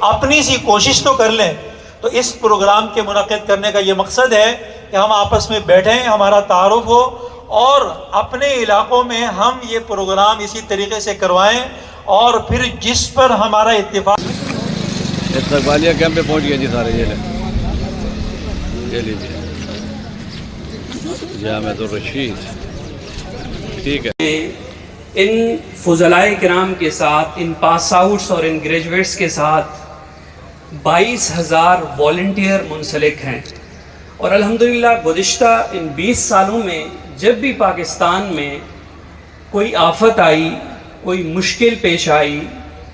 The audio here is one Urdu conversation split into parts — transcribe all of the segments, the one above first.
اپنی سی کوشش تو کر لیں۔ تو اس پروگرام کے منعقد کرنے کا یہ مقصد ہے کہ ہم آپس میں بیٹھیں، ہمارا تعارف ہو، اور اپنے علاقوں میں ہم یہ پروگرام اسی طریقے سے کروائیں، اور پھر جس پر ہمارا اتفاق۔ استقبالیہ کیمپ پہ پہنچ گئے جی سارے، یہ لیجیے جامعہ الرشید، ٹھیک ہے۔ ان فضلائے کرام کے ساتھ، ان پاس آؤٹس اور ان گریجویٹس کے ساتھ 22,000 والنٹیئر منسلک ہیں، اور الحمدللہ گزشتہ ان 20 سالوں میں جب بھی پاکستان میں کوئی آفت آئی، کوئی مشکل پیش آئی،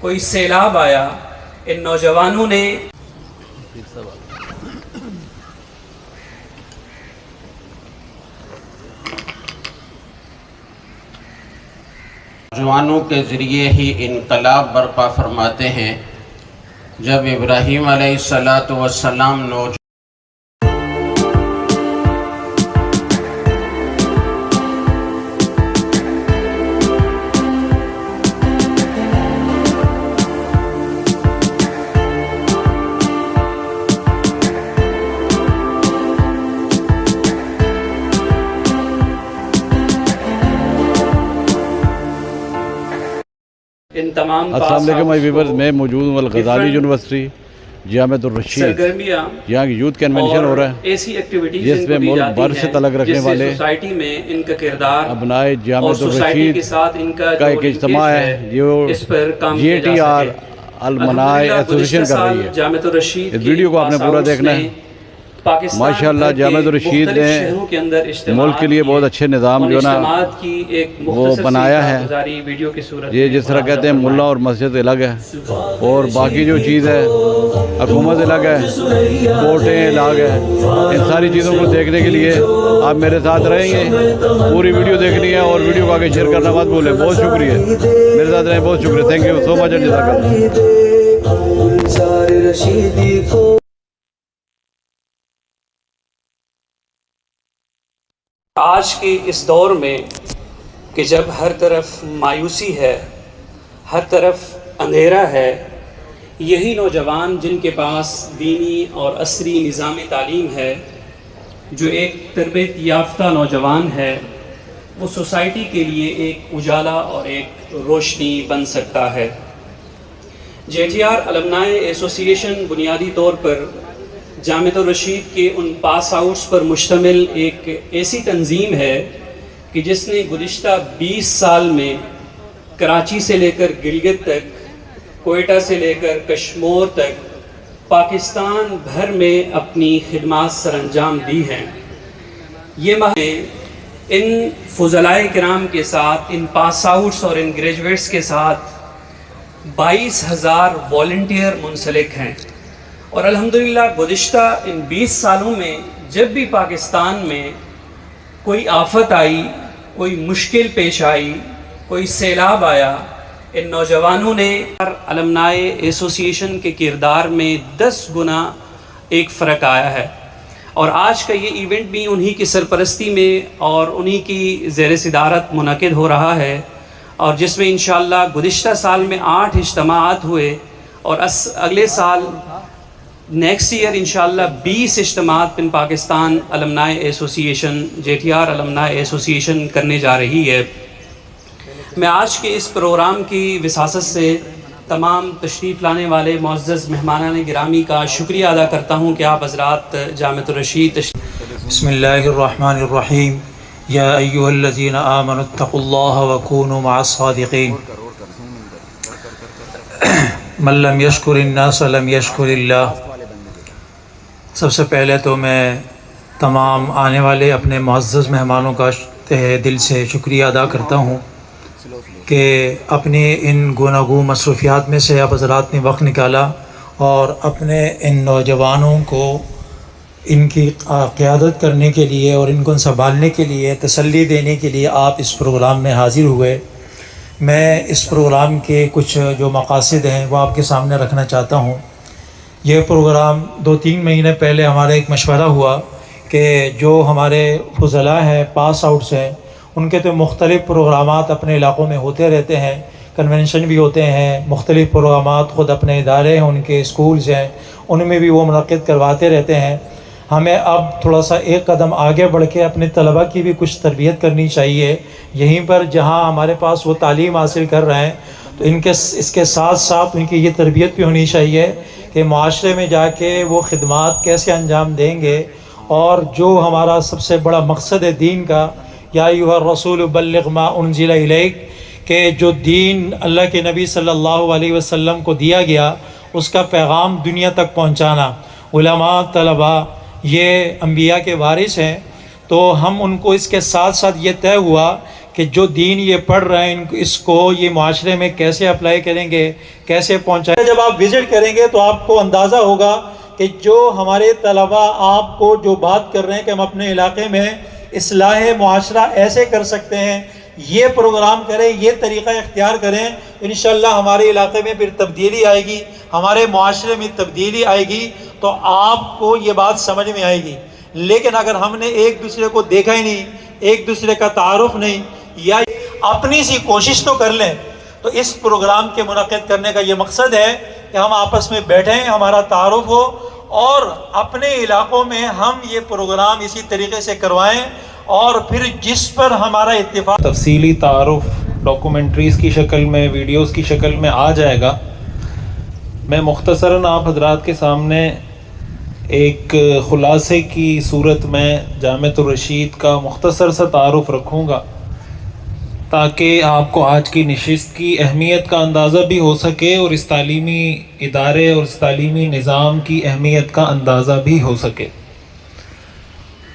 کوئی سیلاب آیا، ان نوجوانوں نے نوجوانوں کے ذریعے ہی انقلاب برپا فرماتے ہیں۔ جب ابراہیم علیہ السلام ان تمام السلام علیکم مائی ویورز، میں موجود ہوں الغزالی یونیورسٹی جامعہ الرشید، سرگرمیاں یہاں کی یوتھ کنونشن ہو رہا ہے، ایسی ایکٹیویٹیز جس میں ملک بھر سے تعلق رکھنے والے سوسائٹی میں ان کا کردار ابنائے جامعہ اور سوسائٹی الرشید کے ساتھ ان کا کا ایک اجتماع ہے جو اس پر کام جی کیا جا ٹی آر سکے۔ المنائے ایسوسیشن کر رہی ہے۔ جامعہ الرشید اس ویڈیو کو آپ نے پورا دیکھنا ہے۔ ماشاءاللہ جامعہ الرشید نے ملک کے لیے بہت اچھے نظام جو نا وہ بنایا ہے۔ یہ جس طرح کہتے ہیں ملا اور مسجد الگ ہے، اور باقی جو چیز ہے حکومت الگ ہے، کورٹیں الگ ہے۔ ان ساری چیزوں کو دیکھنے کے لیے آپ میرے ساتھ رہیں گے، پوری ویڈیو دیکھنی ہے، اور ویڈیو کو آگے شیئر کرنا مت بھولیں۔ بہت شکریہ، میرے ساتھ رہیں، بہت شکریہ، تھینک یو سو مچ۔ آج کے اس دور میں کہ جب ہر طرف مایوسی ہے، ہر طرف اندھیرا ہے، یہی نوجوان جن کے پاس دینی اور عصری نظام تعلیم ہے، جو ایک تربیت یافتہ نوجوان ہے، وہ سوسائٹی کے لیے ایک اجالا اور ایک روشنی بن سکتا ہے۔ جے ٹی آر المنائے ایسوسی ایشن بنیادی طور پر جامعہ الرشید کے ان پاس آؤٹس پر مشتمل ایک ایسی تنظیم ہے کہ جس نے گزشتہ 20 سال میں کراچی سے لے کر گلگت تک، کوئٹہ سے لے کر کشمیر تک، پاکستان بھر میں اپنی خدمات سر انجام دی ہیں۔ یہ ان فضلائے کرام کے ساتھ، ان پاس آؤٹس اور ان گریجویٹس کے ساتھ 22,000 والنٹیئر منسلک ہیں، اور الحمدللہ گزشتہ ان 20 سالوں میں جب بھی پاکستان میں کوئی آفت آئی، کوئی مشکل پیش آئی، کوئی سیلاب آیا، ان نوجوانوں نے المنائے ایسوسی ایشن کے کردار میں 10 گنا ایک فرق آیا ہے۔ اور آج کا یہ ایونٹ بھی انہی کی سرپرستی میں اور انہی کی زیر صدارت منعقد ہو رہا ہے، اور جس میں انشاءاللہ گزشتہ سال میں 8 اجتماعات ہوئے، اور اگلے سال نیکسٹ ایئر انشاءاللہ 20 اجتماعات ان پاکستان المنائے ایسوسی ایشن، جے ٹی آر المنائے ایسوسی ایشن کرنے جا رہی ہے۔ میں آج کے اس پروگرام کی وساست سے تمام تشریف لانے والے معزز مہمانان گرامی کا شکریہ ادا کرتا ہوں کہ آپ حضرات جامعہ الرشید بسم اللہ الرحمن الرحیم۔ یا ایہا الذین آمنوا اتقوا اللہ وکونوا مع الصادقین۔ من لم یشکر الناس لم یشکر اللہ۔ سب سے پہلے تو میں تمام آنے والے اپنے معزز مہمانوں کا تہ دل سے شکریہ ادا کرتا ہوں کہ اپنے ان گوناگو مصروفیات میں سے آپ حضرات نے وقت نکالا، اور اپنے ان نوجوانوں کو ان کی قیادت کرنے کے لیے اور ان کو سنبھالنے کے لیے، تسلی دینے کے لیے آپ اس پروگرام میں حاضر ہوئے۔ میں اس پروگرام کے کچھ جو مقاصد ہیں وہ آپ کے سامنے رکھنا چاہتا ہوں۔ یہ پروگرام 2-3 مہینے پہلے ہمارا ایک مشورہ ہوا کہ جو ہمارے فضلاء ہیں، پاس آؤٹس ہیں، ان کے تو مختلف پروگرامات اپنے علاقوں میں ہوتے رہتے ہیں، کنونشن بھی ہوتے ہیں، مختلف پروگرامات خود اپنے ادارے ہیں، ان کے اسکولز ہیں، ان میں بھی وہ منعقد کرواتے رہتے ہیں۔ ہمیں اب تھوڑا سا ایک قدم آگے بڑھ کے اپنے طلباء کی بھی کچھ تربیت کرنی چاہیے، یہیں پر جہاں ہمارے پاس وہ تعلیم حاصل کر رہے ہیں، تو اس کے ساتھ ساتھ ان کی یہ تربیت بھی ہونی چاہیے کہ معاشرے میں جا کے وہ خدمات کیسے انجام دیں گے، اور جو ہمارا سب سے بڑا مقصد ہے دین کا، یا ایھا الرسول بلغ ما انزل الیک، کہ جو دین اللہ کے نبی صلی اللہ علیہ وسلم کو دیا گیا اس کا پیغام دنیا تک پہنچانا۔ علماء، طلباء یہ انبیاء کے وارث ہیں، تو ہم ان کو اس کے ساتھ ساتھ یہ طے ہوا کہ جو دین یہ پڑھ رہے ہیں اس کو یہ معاشرے میں کیسے اپلائی کریں گے، کیسے پہنچائیں۔ جب آپ وزٹ کریں گے تو آپ کو اندازہ ہوگا کہ جو ہمارے طلباء آپ کو جو بات کر رہے ہیں کہ ہم اپنے علاقے میں اصلاح معاشرہ ایسے کر سکتے ہیں، یہ پروگرام کریں، یہ طریقہ اختیار کریں، انشاءاللہ ہمارے علاقے میں پھر تبدیلی آئے گی، ہمارے معاشرے میں تبدیلی آئے گی، تو آپ کو یہ بات سمجھ میں آئے گی۔ لیکن اگر ہم نے ایک دوسرے کو دیکھا ہی نہیں، ایک دوسرے کا تعارف نہیں، یا اپنی سی کوشش تو کر لیں، تو اس پروگرام کے منعقد کرنے کا یہ مقصد ہے کہ ہم آپس میں بیٹھیں، ہمارا تعارف ہو، اور اپنے علاقوں میں ہم یہ پروگرام اسی طریقے سے کروائیں، اور پھر جس پر ہمارا اتفاق تفصیلی تعارف ڈاکومنٹریز کی شکل میں، ویڈیوز کی شکل میں آ جائے گا۔ میں مختصراً آپ حضرات کے سامنے ایک خلاصے کی صورت میں جامعۃ الرشید کا مختصر سا تعارف رکھوں گا، تاکہ آپ کو آج کی نشست کی اہمیت کا اندازہ بھی ہو سکے، اور اس تعلیمی ادارے اور اس تعلیمی نظام کی اہمیت کا اندازہ بھی ہو سکے۔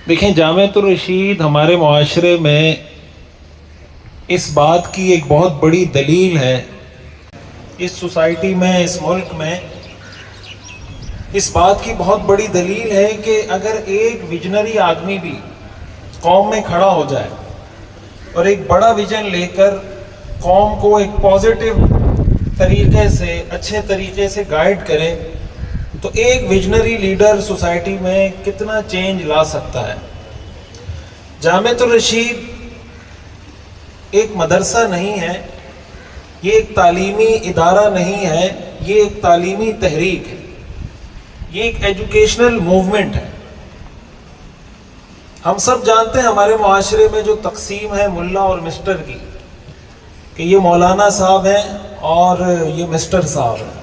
دیکھیں، جامعۃ الرشید ہمارے معاشرے میں اس بات کی ایک بہت بڑی دلیل ہے، اس سوسائٹی میں، اس ملک میں اس بات کی بہت بڑی دلیل ہے کہ اگر ایک ویژنری آدمی بھی قوم میں کھڑا ہو جائے اور ایک بڑا ویژن لے کر قوم کو ایک پازیٹیو طریقے سے، اچھے طریقے سے گائیڈ کرے، تو ایک ویژنری لیڈر سوسائٹی میں کتنا چینج لا سکتا ہے۔ جامعۃ الرشید ایک مدرسہ نہیں ہے، یہ ایک تعلیمی ادارہ نہیں ہے، یہ ایک تعلیمی تحریک ہے، یہ ایک ایجوکیشنل موومنٹ ہے۔ ہم سب جانتے ہیں ہمارے معاشرے میں جو تقسیم ہے ملا اور مسٹر کی، کہ یہ مولانا صاحب ہیں اور یہ مسٹر صاحب ہیں،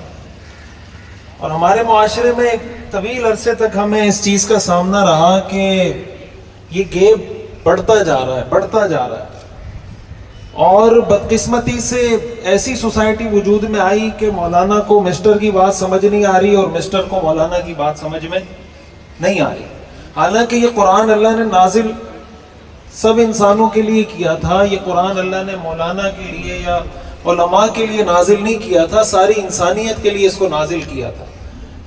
اور ہمارے معاشرے میں ایک طویل عرصے تک ہمیں اس چیز کا سامنا رہا کہ یہ گیپ بڑھتا جا رہا ہے، اور بدقسمتی سے ایسی سوسائٹی وجود میں آئی کہ مولانا کو مسٹر کی بات سمجھ نہیں آ رہی اور مسٹر کو مولانا کی بات سمجھ میں نہیں آ رہی، حالانکہ یہ قرآن اللہ نے نازل سب انسانوں کے لیے کیا تھا، یہ قرآن اللہ نے مولانا کے لیے یا علماء کے لیے نازل نہیں کیا تھا، ساری انسانیت کے لیے اس کو نازل کیا تھا،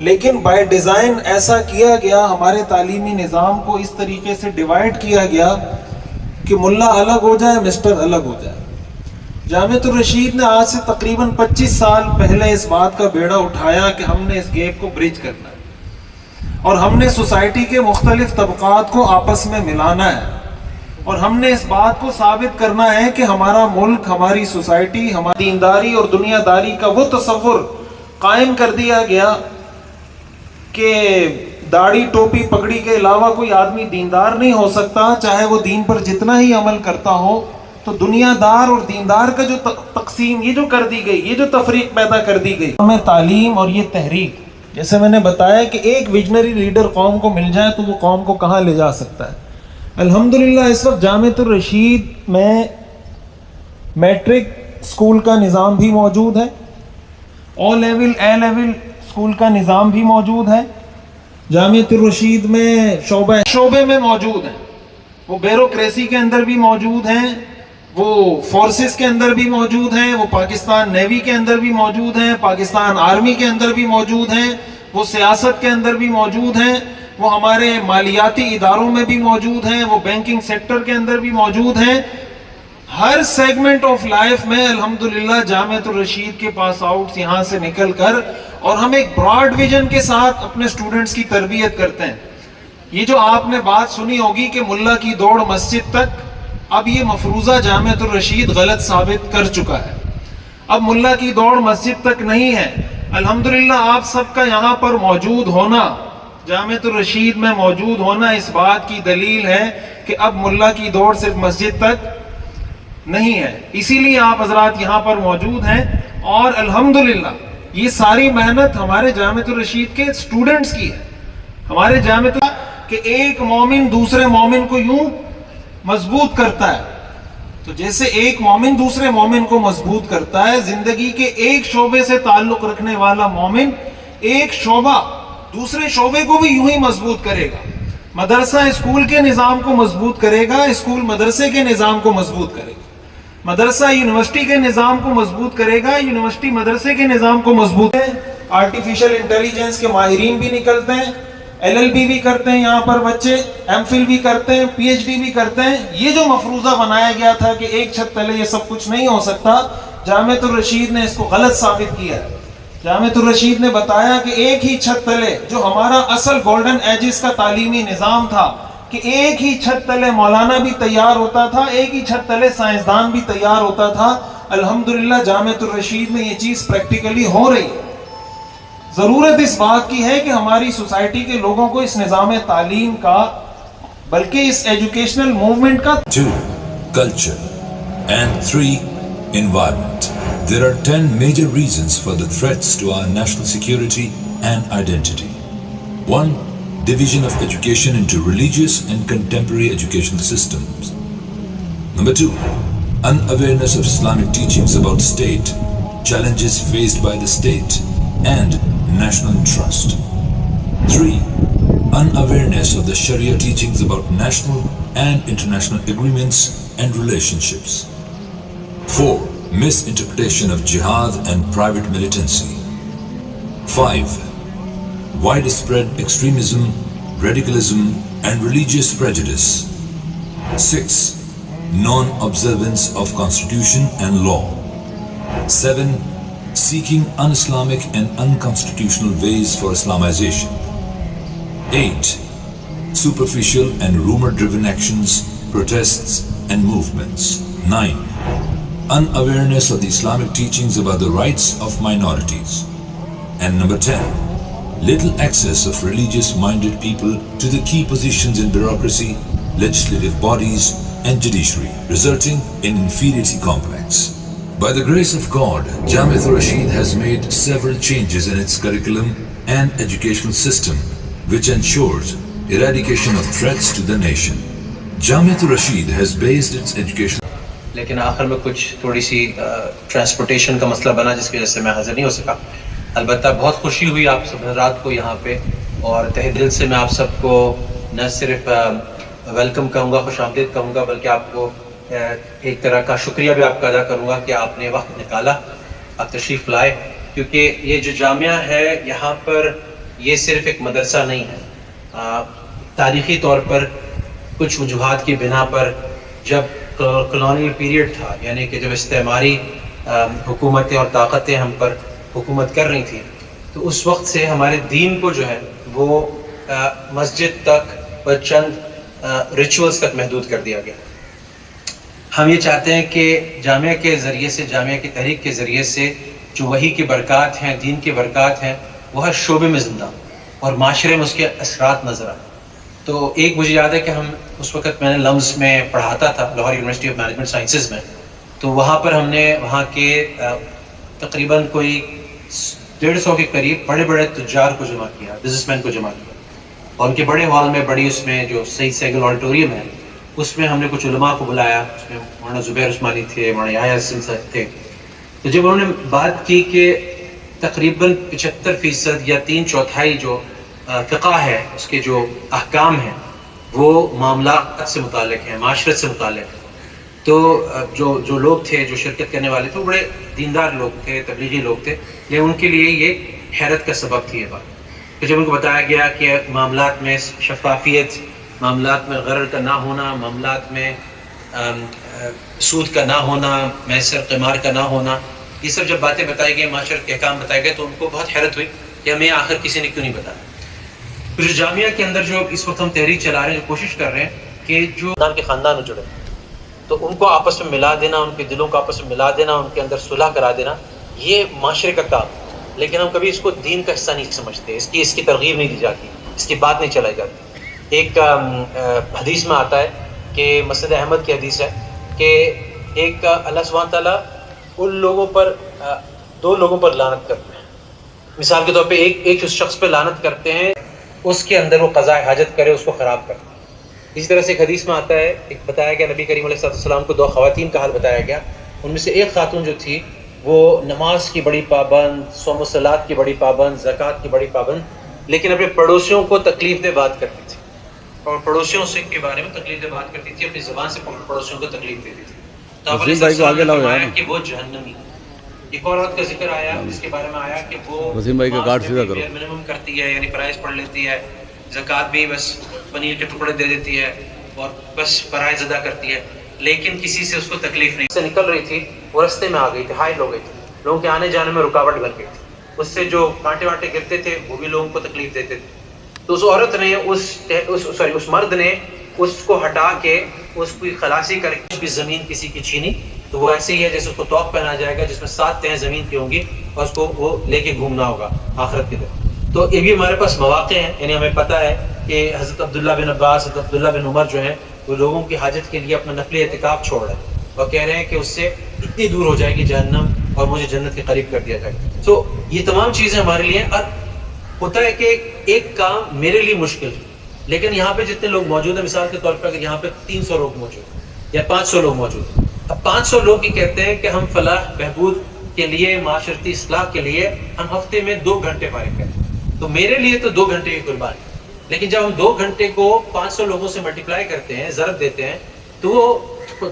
لیکن بائی ڈیزائن ایسا کیا گیا، ہمارے تعلیمی نظام کو اس طریقے سے ڈیوائیڈ کیا گیا کہ ملا الگ ہو جائے، مسٹر الگ ہو جائے۔ جامعۃ الرشید نے آج سے تقریباً 25 سال پہلے اس بات کا بیڑا اٹھایا کہ ہم نے اس گیپ کو برج کرنا ہے، اور ہم نے سوسائٹی کے مختلف طبقات کو آپس میں ملانا ہے، اور ہم نے اس بات کو ثابت کرنا ہے کہ ہمارا ملک، ہماری سوسائٹی، ہماری دینداری اور دنیا داری کا وہ تصور قائم کر دیا گیا کہ داڑھی ٹوپی پگڑی کے علاوہ کوئی آدمی دیندار نہیں ہو سکتا، چاہے وہ دین پر جتنا ہی عمل کرتا ہو۔ تو دنیا دار اور دیندار کا جو تقسیم یہ جو کر دی گئی، یہ جو تفریق پیدا کر دی گئی، ہمیں تعلیم اور یہ تحریک، جیسے میں نے بتایا کہ ایک ویژنری لیڈر قوم کو مل جائے تو وہ قوم کو کہاں لے جا سکتا ہے۔ الحمدللہ اس وقت جامعۃ الرشید میں میٹرک اسکول کا نظام بھی موجود ہے، او لیول اے لیول اسکول کا نظام بھی موجود ہے، جامعۃ الرشید میں شعبے میں موجود ہیں، وہ بیوروکریسی کے اندر بھی موجود ہیں، وہ فورسز کے اندر بھی موجود ہیں، وہ پاکستان نیوی کے اندر بھی موجود ہیں، پاکستان آرمی کے اندر بھی موجود ہیں، وہ سیاست کے اندر بھی موجود ہیں، وہ ہمارے مالیاتی اداروں میں بھی موجود ہیں، وہ بینکنگ سیکٹر کے اندر بھی موجود ہیں۔ ہر سیگمنٹ آف لائف میں الحمدللہ جامعۃ الرشید کے پاس آؤٹس یہاں سے نکل کر، اور ہم ایک براڈ ویژن کے ساتھ اپنے سٹوڈنٹس کی تربیت کرتے ہیں۔ یہ جو آپ نے بات سنی ہوگی کہ ملا کی دوڑ مسجد تک، اب یہ مفروضہ جامعۃ الرشید غلط ثابت کر چکا ہے۔ اب ملا کی دوڑ مسجد تک نہیں ہے. الحمدللہ آپ سب کا یہاں پر موجود ہونا, جامعۃ الرشید میں موجود ہونا اس بات کی دلیل ہے کہ اب ملا کی دوڑ صرف مسجد تک نہیں ہے. اسی لیے آپ حضرات یہاں پر موجود ہیں. اور الحمدللہ یہ ساری محنت ہمارے جامعۃ الرشید کے اسٹوڈنٹس کی ہے. ہمارے جامعۃ کہ ایک مومن دوسرے مومن کو یوں مضبوط کرتا ہے, تو جیسے ایک مومن دوسرے مومن کو مضبوط کرتا ہے, زندگی کے ایک شعبے سے تعلق رکھنے والا مومن ایک شعبہ دوسرے شعبے کو بھی یوں ہی مضبوط کرے گا. مدرسہ اسکول کے نظام کو مضبوط کرے گا, اسکول مدرسے کے نظام کو مضبوط کرے گا, مدرسہ یونیورسٹی کے نظام کو مضبوط کرے گا, یونیورسٹی مدرسے کے نظام کو مضبوط ہے. آرٹیفیشل انٹیلیجنس کے ماہرین بھی نکلتے ہیں, LLB بھی کرتے ہیں یہاں پر بچے, MPhil بھی کرتے ہیں, PhD بھی کرتے ہیں. یہ جو مفروضہ بنایا گیا تھا کہ ایک چھت تلے یہ سب کچھ نہیں ہو سکتا, جامعۃ الرشید نے اس کو غلط ثابت کیا ہے. جامعۃ الرشید نے بتایا کہ ایک ہی چھت تلے, جو ہمارا اصل گولڈن ایجز کا تعلیمی نظام تھا کہ ایک ہی چھت تلے مولانا بھی تیار ہوتا تھا, ایک ہی چھت تلے سائنسدان بھی تیار ہوتا تھا. الحمدللہ جامعۃ الرشید میں یہ چیز پریکٹیکلی ہو رہی ہے. ضرورت اس بات کی ہے کہ ہماری سوسائٹی کے لوگوں کو اس نظام تعلیم کا, بلکہ اس ایجوکیشنل موومنٹ کا 2. Culture and 3. Environment. There are 10 major reasons for the threats to our national security and identity. 1. Division of education into religious and contemporary educational systems. Number 2. Unawareness of Islamic teachings about state, challenges faced by the state and national trust. 3. Unawareness of the Sharia teachings about national and international agreements and relationships. 4. Misinterpretation of jihad and private militancy. 5. Widespread extremism, radicalism and religious prejudice. 6. Non-observance of constitution and law. 7. Seeking un-Islamic and unconstitutional ways for Islamization. 8. Superficial and rumor-driven actions, protests and movements. 9. Unawareness of the Islamic teachings about the rights of minorities. And number 10. Little access of religious-minded people to the key positions in bureaucracy, legislative bodies and judiciary, resulting in inferiority complex. By the grace of God, Jamiat al-Rashid has made several changes in its curriculum and educational system, which ensures eradication of threats to the nation. Jamiat al-Rashid has based its education. لیکن آخر میں کچھ تھوڑی سی ٹرانسپورٹیشن کا مسئلہ بنا جس کی وجہ سے میں حاضر نہیں ہو سکا. البتہ بہت خوشی ہوئی آپ سب رات کو یہاں پہ, اور تہ دل سے میں آپ سب کو نہ صرف ویلکم کہوں گا, خوش آمدید کہوں گا, بلکہ آپ کو ایک طرح کا شکریہ بھی آپ کا ادا کروں گا کہ آپ نے وقت نکالا, آپ تشریف لائے. کیونکہ یہ جو جامعہ ہے یہاں پر یہ صرف ایک مدرسہ نہیں ہے. تاریخی طور پر کچھ وجوہات کی بنا پر جب کلونیل پیریڈ تھا, یعنی کہ جب استعماری حکومتیں اور طاقتیں ہم پر حکومت کر رہی تھیں, تو اس وقت سے ہمارے دین کو جو ہے وہ مسجد تک اور چند ریچولز تک محدود کر دیا گیا. ہم یہ چاہتے ہیں کہ جامعہ کے ذریعے سے, جامعہ کی تحریک کے ذریعے سے جو وحی کی برکات ہیں, دین کی برکات ہیں, وہ ہر شعبے میں زندہ اور معاشرے میں اس کے اثرات نظر آئیں. تو ایک مجھے یاد ہے کہ ہم اس وقت میں نے لمز میں پڑھاتا تھا Lahore university of management sciences میں, تو وہاں پر ہم نے وہاں کے تقریباً کوئی 150 کے قریب بڑے بڑے تجار کو جمع کیا, بزنس مین کو جمع کیا, اور ان کے بڑے ہال میں, بڑی اس میں جو سعید سہگل آڈیٹوریم ہے, اس میں ہم نے کچھ علماء کو بلایا. اس میں مولانا زبیر عثمانی تھے, مولانا یحییٰ حسن صاحب تھے. تو جب انہوں نے بات کی کہ تقریباً 75% یا 3/4 جو فقہ ہے, اس کے جو احکام ہیں وہ معاملات سے متعلق ہیں, معاشرت سے متعلق ہیں, تو جو لوگ تھے, جو شرکت کرنے والے تھے, وہ بڑے دیندار لوگ تھے, تبلیغی لوگ تھے, لیکن ان کے لیے یہ حیرت کا سبب تھی یہ بات. تو جب ان کو بتایا گیا کہ معاملات میں شفافیت, معاملات میں غرر کا نہ ہونا, معاملات میں سود کا نہ ہونا, میسر قمار کا نہ ہونا, یہ سب جب باتیں بتائی گئی, معاشرت کے احکام بتائے گئے, تو ان کو بہت حیرت ہوئی کہ ہمیں آخر کسی نے کیوں نہیں بتایا. جو جامعہ کے اندر جو اس وقت ہم تحریک چلا رہے ہیں, جو کوشش کر رہے ہیں کہ جو نام کے خاندان جڑے, تو ان کو آپس میں ملا دینا، ان کے دلوں کو آپس میں ملا دینا، ان کے اندر صلح کرا دینا، یہ معاشرے کا کام. لیکن ہم کبھی اس کو دین کا حصہ نہیں سمجھتے، اس کی ترغیب نہیں دی جاتی، اس کی بات نہیں چلائی جاتی. ایک حدیث میں آتا ہے کہ مسند احمد کی حدیث ہے کہ ایک اللہ سبحانہ تعالیٰ ان لوگوں پر دو لوگوں پر لعنت کرتے ہیں. مثال کے طور پہ ایک اس شخص پہ لعنت کرتے ہیں، اس کے اندر وہ قضاء حاجت کرے، اس کو خراب کرے. اسی طرح سے ایک حدیث میں آتا ہے، ایک بتایا گیا نبی کریم علیہ السلام کو دو خواتین کا حال بتایا گیا. ان میں سے ایک خاتون جو تھی وہ نماز کی بڑی پابند، صوم و صلات کی بڑی پابند، زکوٰۃ کی بڑی پابند، لیکن اپنے پڑوسیوں کو تکلیف دہ بات کرتی تھی اور پڑوسیوں سے کے بارے میں تکلیف دہ بات کرتی تھی، اپنی زبان سے پڑوسیوں کو تکلیف دیتی تھی. تو آپ علیہ السلام نے فرمایا کہ وہ جہنمی. ایک اور عورت کا ذکر آیا جس کے بارے میں آیا کہ وہ منیمم کرتی ہے، یعنی فرائض پڑھ لیتی ہے، زکوٰۃ بھی بس پنیر کے ٹکڑے دے دیتی ہے اور بس فرائض ادا کرتی ہے، لیکن کسی سے اس کو تکلیف نہیں. سے نکل رہی تھی، وہ رستے میں آ گئی تھی، حائل ہو گئی تھی، لوگوں کے آنے جانے میں رکاوٹ بن گئی تھی. اس سے جو کانٹے وانٹے گرتے تھے وہ بھی لوگوں کو تکلیف دیتے تھے. تو اس عورت نے اس مرد نے اس کو ہٹا کے اس کی خلاصی کر کے بھی زمین کسی کی چھینی، تو وہ ایسے ہی ہے جیسے اس کو توق پہنا جائے گا جس میں 7 تہیں زمین کی ہوں گی اور اس کو وہ لے کے گھومنا ہوگا آخرت کی طرف. تو یہ بھی ہمارے پاس مواقع ہیں، یعنی ہمیں پتہ ہے کہ حضرت عبداللہ بن عباس، حضرت عبداللہ بن عمر جو ہیں وہ لوگوں کی حاجت کے لیے اپنا نفلی اعتکاف چھوڑ رہے ہیں اور کہہ رہے ہیں کہ اس سے اتنی دور ہو جائے گی جہنم اور مجھے جنت کے قریب کر دیا جائے. تو یہ تمام چیزیں ہمارے لیے. اور ہوتا ہے کہ ایک کام میرے لیے مشکل ہے، لیکن یہاں پہ جتنے لوگ موجود ہیں، مثال کے طور پر اگر یہاں پہ 300 لوگ موجود ہیں یا 500 لوگ موجود ہیں، اب 500 لوگ یہ کہتے ہیں کہ ہم فلاح بہبود کے لیے، معاشرتی اصلاح کے لیے ہم ہفتے میں 2 گھنٹے فارغ کریں، تو میرے لیے تو 2 گھنٹے کی قربانی. لیکن جب ہم 2 گھنٹے کو 500 لوگوں سے ملٹیپلائی کرتے ہیں، ضرب دیتے ہیں، تو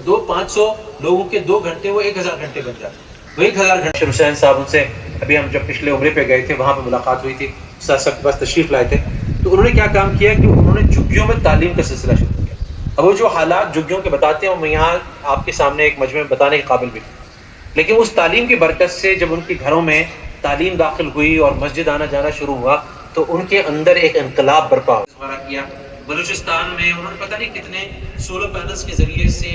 وہ 500 لوگوں کے 2 گھنٹے وہ 1000 گھنٹے بن جاتے ہیں. وہ 1000 گھنٹے. حسین صاحب ان سے ابھی ہم جب پچھلے عمرے پہ گئے تھے وہاں پہ ملاقات ہوئی تھی، ساتھ ساتھ بس تشریف لائے تھے، تو انہوں نے کیا کام کیا کہ انہوں نے جھگیوں میں تعلیم کا سلسلہ شروع کیا. اب وہ جو حالات جھگیوں کے بتاتے ہیں وہ یہاں آپ کے سامنے ایک مجمع میں بتانے کے قابل بھی، لیکن اس تعلیم کی برکت سے جب ان کے گھروں میں تعلیم داخل ہوئی اور مسجد آنا جانا شروع ہوا تو ان کے اندر ایک انقلاب برپا کیا. بلوچستان میں انہوں نے پتہ نہیں کتنے سولر پینلز کے ذریعے سے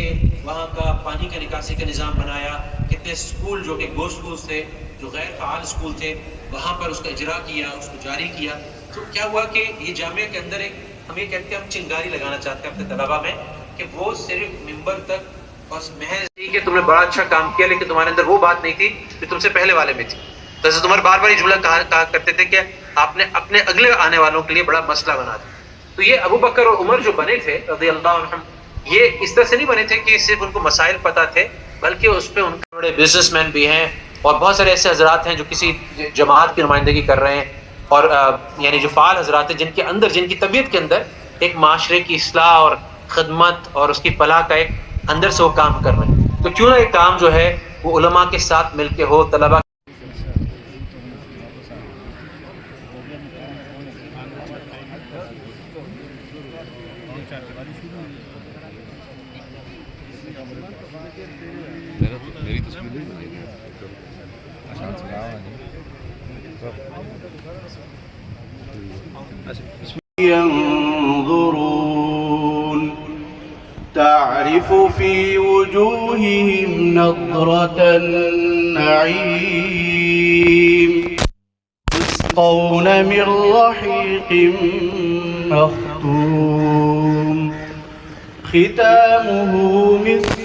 وہاں کا پانی کا نکاسی کا نظام بنایا، کتنے اسکول جو کہ گو اسکولز تھے، جو غیر فعال اسکول تھے، وہاں پر اس کا اجرا کیا، اس کو جاری کیا. تو کیا ہوا کہ یہ جامعہ کے اندر ایک ہم یہ کہتے ہیں، ہم چنگاری لگانا چاہتے ہیں اپنے طلباء میں کہ وہ صرف ممبر تک بس محض کہ تم نے بڑا اچھا کام کیا، لیکن تمہارے اندر وہ بات نہیں تھی جو تم سے پہلے والے میں تھی. تو حضرت عمر بار بار یہ جملہ کہا کرتے تھے کہ آپ نے اپنے اگلے آنے والوں کے لیے بڑا مسئلہ بنا دیا. تو یہ ابو بکر اور عمر جو بنے تھے رضی اللہ عنہم، یہ اس طرح سے نہیں بنے تھے کہ صرف ان کو مسائل پتہ تھے، بلکہ اس پہ ان کے بڑے بزنس مین بھی ہیں اور بہت سارے ایسے حضرات ہیں جو کسی جماعت کی نمائندگی کر رہے ہیں، اور یعنی جو فعال حضرات ہیں جن کے اندر، جن کی طبیعت کے اندر ایک معاشرے کی اصلاح اور خدمت اور اس کی فلاح کا ایک اندر سے وہ کام کر رہے ہیں. تو کیوں نہ ایک کام جو ہے وہ علماء کے ساتھ مل کے ہو، طلباء ينظرون تعرف في وجوههم نضرة النعيم يسقون من رحيق مختوم ختامه مسك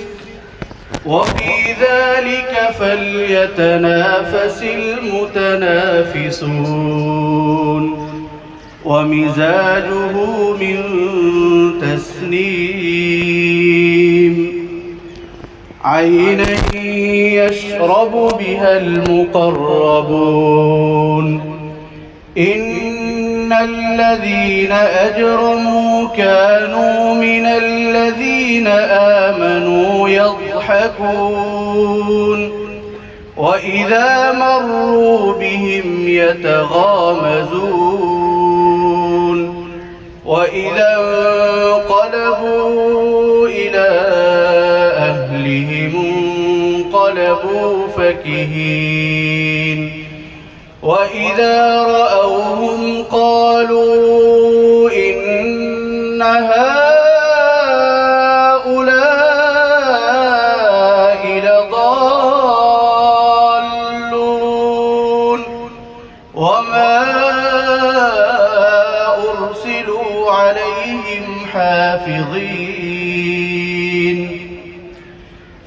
وفي ذلك فليتنافس المتنافسون ومزاجه من تسنيم عينا يشرب بها المقربون إن الذين أجرموا كانوا من الذين آمنوا يضحكون وإذا مروا بهم يتغامزون وإذا انقلبوا إلى أهلهم انقلبوا فكهين وإذا رأوهم قالوا إن هؤلاء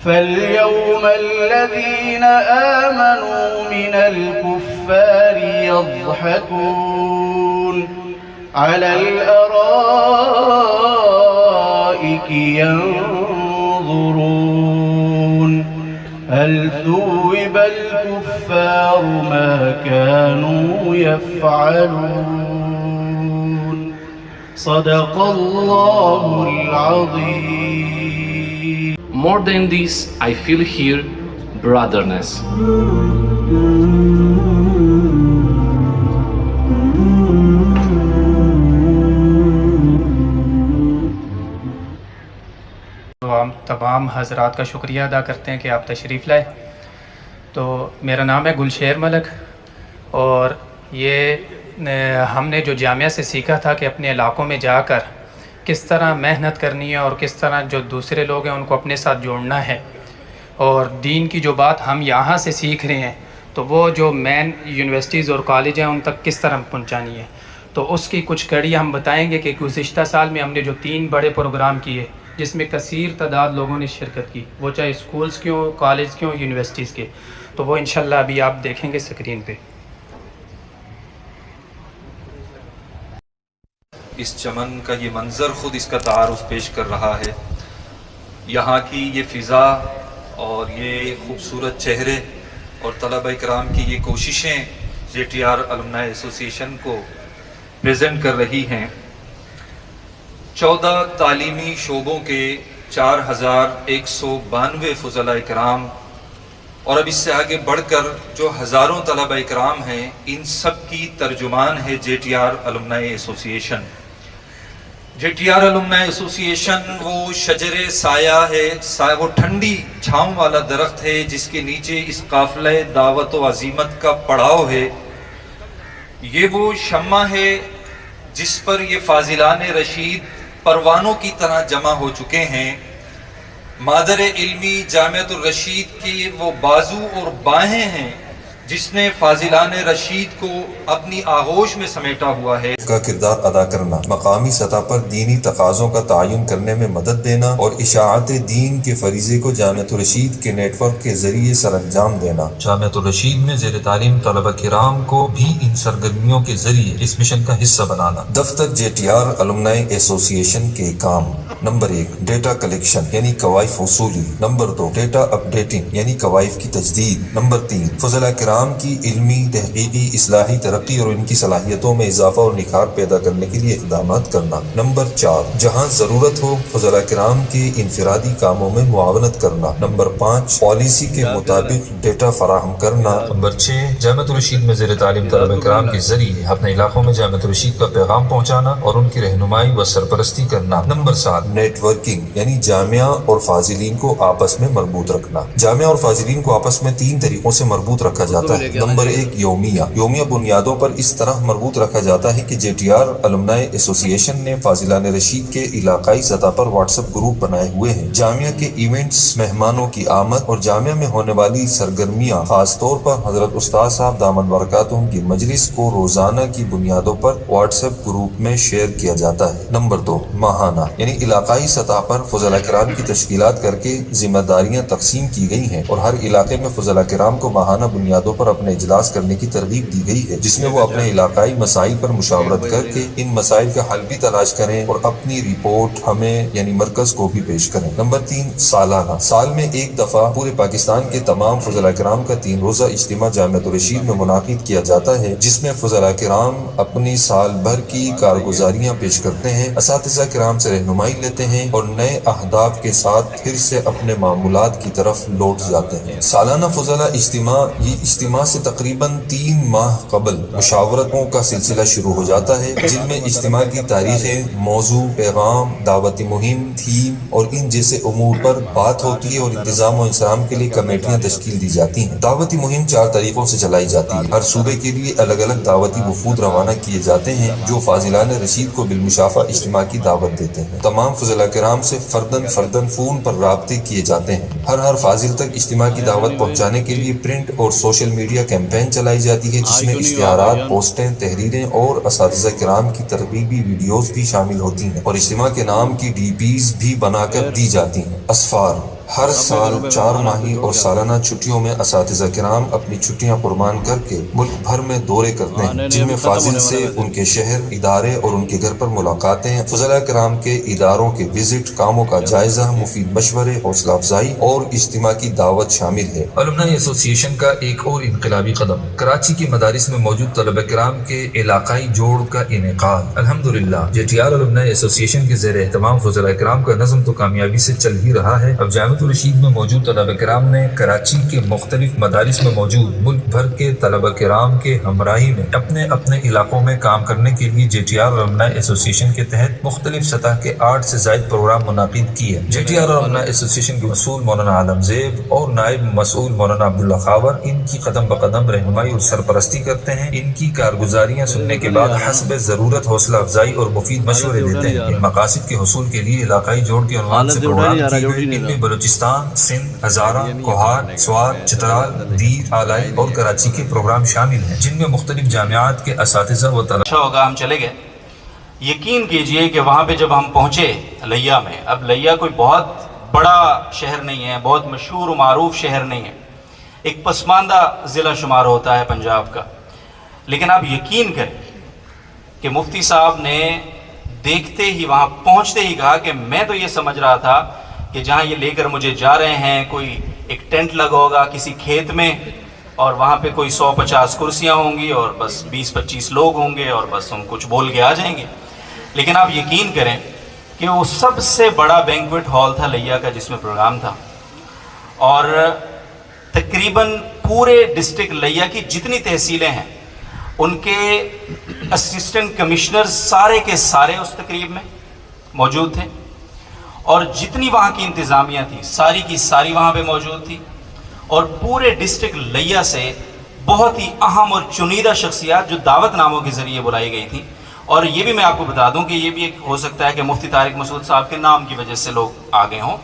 فاليوم الذين آمنوا من الكفار يضحكون على الأرائك ينظرون هل ثوب الكفار ما كانوا يفعلون صدق الله العظيم. More than this, I feel here brotherness. تو ہم تمام حضرات کا شکریہ ادا کرتے ہیں کہ آپ تشریف لائے. تو میرا نام ہے گلشیر ملک، اور یہ ہم نے جو جامعہ سے سیکھا تھا کہ اپنے علاقوں میں جا کر کس طرح محنت کرنی ہے اور کس طرح جو دوسرے لوگ ہیں ان کو اپنے ساتھ جوڑنا ہے، اور دین کی جو بات ہم یہاں سے سیکھ رہے ہیں تو وہ جو مین یونیورسٹیز اور کالج ہیں ان تک کس طرح پہنچانی ہے. تو اس کی کچھ کڑی ہم بتائیں گے کہ گزشتہ سال میں ہم نے جو 3 بڑے پروگرام کیے جس میں کثیر تعداد لوگوں نے شرکت کی، وہ چاہے اسکولز کے ہوں، کالج کے ہوں، یونیورسٹیز کے، تو وہ انشاءاللہ ابھی آپ دیکھیں گے اسکرین پہ. اس چمن کا یہ منظر خود اس کا تعارف پیش کر رہا ہے. یہاں کی یہ فضا اور یہ خوبصورت چہرے اور طلبہ اکرام کی یہ کوششیں JTR الومنائی ایسوسی ایشن کو پریزنٹ کر رہی ہیں. 14 تعلیمی شعبوں کے 4192 فضلاء اکرام اور اب اس سے آگے بڑھ کر جو ہزاروں طلبہ اکرام ہیں، ان سب کی ترجمان ہے JTR الومنائی ایسوسی ایشن. JTR الومنائی ایسوسی ایشن وہ شجر سایہ ہے، وہ ٹھنڈی چھاؤں والا درخت ہے جس کے نیچے اس قافلہ دعوت و عزیمت کا پڑاؤ ہے. یہ وہ شمع ہے جس پر یہ فاضلان رشید پروانوں کی طرح جمع ہو چکے ہیں. مادر علمی جامعۃ الرشید کی وہ بازو اور باہیں ہیں جس نے فاضلان رشید کو اپنی آغوش میں سمیٹا ہوا ہے. کا کردار ادا کرنا، مقامی سطح پر دینی تقاضوں کا تعین کرنے میں مدد دینا اور اشاعت دین کے فریضے کو جامعۃ الرشید کے نیٹ ورک کے ذریعے سر انجام دینا. جامعۃ الرشید میں زیر تعلیم طلبہ کرام کو بھی ان سرگرمیوں کے ذریعے اس مشن کا حصہ بنانا. دفتر JTR الومنائی ایسوسی ایشن کے کام: نمبر 1 ڈیٹا کلیکشن یعنی کوائف وصولی. نمبر 2 ڈیٹا اپڈیٹنگ یعنی کوائف کی تجدید. نمبر 3 فضلاء کرام کی علمی، تحقیقی، اصلاحی ترقی اور ان کی صلاحیتوں میں اضافہ اور نکھار پیدا کرنے کے لیے اقدامات کرنا. نمبر 4 جہاں ضرورت ہو فضلاء کرام کے انفرادی کاموں میں معاونت کرنا. نمبر 5 پالیسی کے مطابق ڈیٹا فراہم کرنا. نمبر 6 جامعۃ الرشید میں زیر تعلیم طلبہ کرام کے ذریعے اپنے علاقوں میں جامعۃ الرشید کا پیغام پہنچانا اور ان کی رہنمائی و سرپرستی کرنا. نمبر 7 نیٹ ورکنگ یعنی جامعہ اور فاضلین کو آپس میں مربوط رکھنا. جامعہ اور فاضلین کو آپس میں 3 طریقوں سے مربوط رکھا جاتا ہے. نمبر 1 یومیہ بنیادوں پر اس طرح مربوط رکھا جاتا ہے کہ JTR الومنائی ایسوسی ایشن نے فاضلان رشید کے علاقائی سطح پر واٹس ایپ گروپ بنائے ہوئے ہیں. جامعہ کے ایونٹس، مہمانوں کی آمد اور جامعہ میں ہونے والی سرگرمیاں، خاص طور پر حضرت استاد صاحب دامت برکاتہم کی مجلس کو روزانہ کی بنیادوں پر واٹس ایپ گروپ میں شیئر کیا جاتا ہے. نمبر 2 ماہانہ یعنی علاقائی سطح پر فضلاء کرام کی تشکیلات کر کے ذمہ داریاں تقسیم کی گئی ہیں اور ہر علاقے میں فضلاء کرام کو ماہانہ بنیادوں پر اپنے اجلاس کرنے کی ترغیب دی گئی ہے، جس میں وہ اپنے علاقائی مسائل پر مشاورت کر کے ان مسائل کا حل بھی تلاش کریں اور اپنی رپورٹ ہمیں یعنی مرکز کو بھی پیش کریں. نمبر 3 سالانہ سال میں ایک دفعہ پورے پاکستان کے تمام فضلاء کرام کا 3 روزہ اجتماع جامعۃ الرشید میں منعقد کیا جاتا ہے، جس میں فضلاء کرام اپنی سال بھر کی کارگزاریاں پیش کرتے ہیں، اساتذہ کرام سے رہنمائی لیتے ہیں اور نئے اہداف کے ساتھ پھر سے اپنے معمولات کی طرف لوٹ جاتے ہیں. سالانہ فضلاء اجتماع، یہ اجتماع سے تقریباً 3 ماہ قبل مشاورتوں کا سلسلہ شروع ہو جاتا ہے، جن میں اجتماع کی تاریخیں، موضوع، پیغام، دعوتی مہم، تھیم اور ان جیسے امور پر بات ہوتی ہے اور انتظام و انصرام کے لیے کمیٹیاں تشکیل دی جاتی ہیں. دعوتی مہم 4 طریقوں سے چلائی جاتی ہے. ہر صوبے کے لیے الگ الگ دعوتی وفود روانہ کیے جاتے ہیں جو فاضلان رشید کو بالمشافہ اجتماع کی دعوت دیتے ہیں. تمام فضلاء کرام سے فردن فون پر رابطے کیے جاتے ہیں. ہر فاضل تک اجتماع کی دعوت پہنچانے کے لیے پرنٹ اور سوشل میڈیا کیمپین چلائی جاتی ہے، جس میں اشتہارات، پوسٹیں، تحریریں اور اساتذہ کرام کی ترغیبی ویڈیوز بھی شامل ہوتی ہیں اور اجتماع کے نام کی DPs بھی بنا کر دی جاتی ہیں. اسفار ہر سال 4 ماہی اور سالانہ چھٹیوں میں اساتذہ کرام اپنی چھٹیاں قربان کر کے ملک بھر میں دورے کرتے ہیں، جن میں فاضل سے ان کے شہر، ادارے اور ان کے گھر پر ملاقاتیں، فضلاء کرام کے اداروں کے وزٹ، کاموں کا جائزہ، مفید مشورے، حوصلہ افزائی اور اجتماع کی دعوت شامل ہے۔ الومنائی ایسوسی ایشن کا ایک اور انقلابی قدم، کراچی کے مدارس میں موجود طلبہ کرام کے علاقائی جوڑ کا انعقاد۔ الحمدللہ JTR الومنائی ایسوسی ایشن کے زیر اہتمام فضلاء کرام کا نظم تو کامیابی سے چل ہی رہا ہے۔ اب جامعۃ الرشید میں موجود طلبہ کرام نے کراچی کے مختلف مدارس میں موجود ملک بھر کے طلبہ کرام کے ہمراہی میں اپنے اپنے علاقوں میں کام کرنے کے لیے JTR الومنائی ایسوسی ایشن کے تحت مختلف سطح کے 8 سے زائد پروگرام منعقد کیے۔ JTR الومنائی ایسوسی ایشن کے مسئول مولانا عالم زیب اور نائب مسئول مولانا عبداللہ خاور ان کی قدم بقدم رہنمائی اور سرپرستی کرتے ہیں۔ ان کی کارگزاریاں سننے کے بعد حسب ضرورت حوصلہ افزائی اور مفید مشورے دیتے ہیں۔ ان مقاصد کے حصول کے لیے علاقائی جوڑ کے عنوان سے پروگرام کیے گئے، ان میں بلوچستان، سندھ، ہزارہ، کوہاٹ، سوات، چترال، دیر، آلائی اور کراچی کے پروگرام شامل ہیں، جن میں مختلف جامعات کے اساتذہ و طلبہ۔ اچھا ہوگا ہم چلے گئے۔ یقین کیجئے کہ وہاں پہ جب ہم پہنچے لیا میں، اب لیا کوئی بہت بڑا شہر نہیں ہے، بہت مشہور و معروف شہر نہیں ہے، ایک پسماندہ ضلع شمار ہوتا ہے پنجاب کا، لیکن آپ یقین کریں کہ مفتی صاحب نے دیکھتے ہی، وہاں پہنچتے ہی کہا کہ میں تو یہ سمجھ رہا تھا کہ جہاں یہ لے کر مجھے جا رہے ہیں کوئی ایک ٹینٹ لگا ہوگا کسی کھیت میں، اور وہاں پہ کوئی 150 کرسیاں ہوں گی اور بس 20-25 لوگ ہوں گے اور بس ہم کچھ بول کے آ جائیں گے۔ لیکن آپ یقین کریں کہ وہ سب سے بڑا بینکویٹ ہال تھا لیا کا، جس میں پروگرام تھا، اور تقریباً پورے ڈسٹرکٹ لیا کی جتنی تحصیلیں ہیں ان کے اسسٹنٹ کمشنر سارے کے سارے اس تقریب میں موجود تھے، اور جتنی وہاں کی انتظامیہ تھی ساری کی ساری وہاں پہ موجود تھی، اور پورے ڈسٹرکٹ لیا سے بہت ہی اہم اور چنیدہ شخصیات جو دعوت ناموں کے ذریعے بلائی گئی تھیں۔ اور یہ بھی میں آپ کو بتا دوں کہ یہ بھی ایک ہو سکتا ہے کہ مفتی طارق مسعود صاحب کے نام کی وجہ سے لوگ آگے ہوں۔